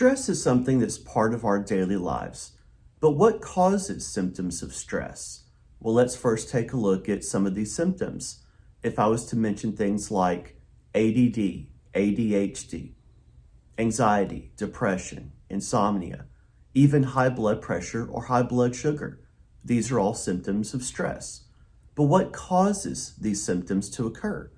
Stress is something that's part of our daily lives. But what causes symptoms of stress? Well, let's first take a look at some of these symptoms. If I was to mention things like ADD, ADHD, anxiety, depression, insomnia, even high blood pressure or high blood sugar, these are all symptoms of stress. But what causes these symptoms to occur?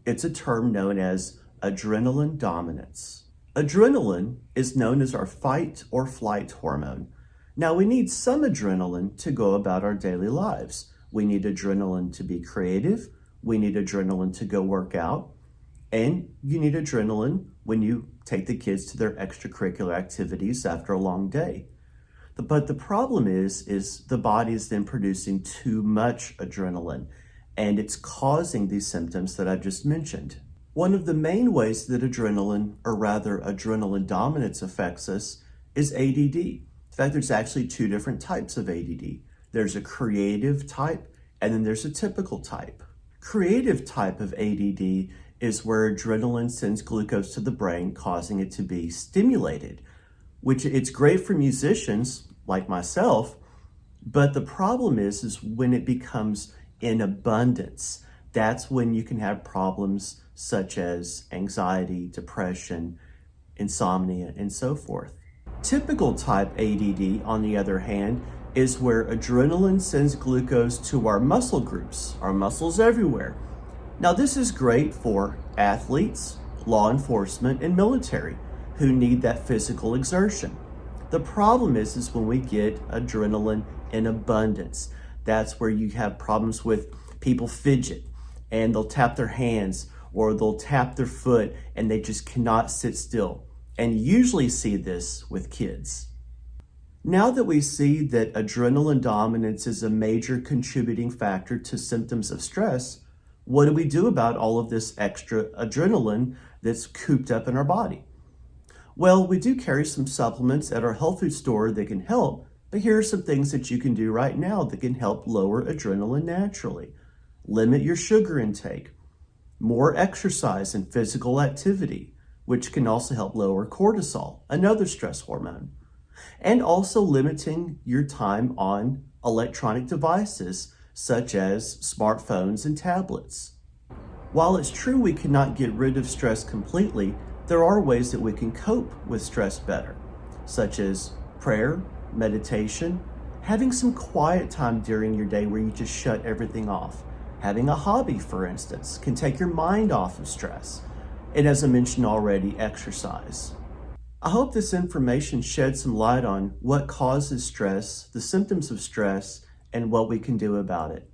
It's a term known as adrenaline dominance. Adrenaline is known as our fight or flight hormone. Now, we need some adrenaline to go about our daily lives. We need adrenaline to be creative. We need adrenaline to go work out. And you need adrenaline when you take the kids to their extracurricular activities after a long day. But the problem is the body is then producing too much adrenaline, and it's causing these symptoms that I just mentioned. One of the main ways that adrenaline dominance affects us is ADD. In fact, there's actually two different types of ADD. There's a creative type, and then there's a typical type. Creative type of ADD is where adrenaline sends glucose to the brain, causing it to be stimulated, which it's great for musicians like myself, but the problem is when it becomes in abundance. That's when you can have problems such as anxiety, depression, insomnia, and so forth. Typical type ADD, on the other hand, is where adrenaline sends glucose to our muscle groups, our muscles everywhere. Now, this is great for athletes, law enforcement, and military who need that physical exertion. The problem is when we get adrenaline in abundance. That's where you have problems with people fidget and they'll tap their hands or they'll tap their foot and they just cannot sit still. And usually see this with kids. Now that we see that adrenaline dominance is a major contributing factor to symptoms of stress, what do we do about all of this extra adrenaline that's cooped up in our body? Well, we do carry some supplements at our health food store that can help, but here are some things that you can do right now that can help lower adrenaline naturally. Limit your sugar intake, more exercise and physical activity, which can also help lower cortisol, another stress hormone, and also limiting your time on electronic devices such as smartphones and tablets. While it's true we cannot get rid of stress completely, there are ways that we can cope with stress better, such as prayer, meditation, having some quiet time during your day where you just shut everything off. Having a hobby, for instance, can take your mind off of stress. And as I mentioned already, exercise. I hope this information sheds some light on what causes stress, the symptoms of stress, and what we can do about it.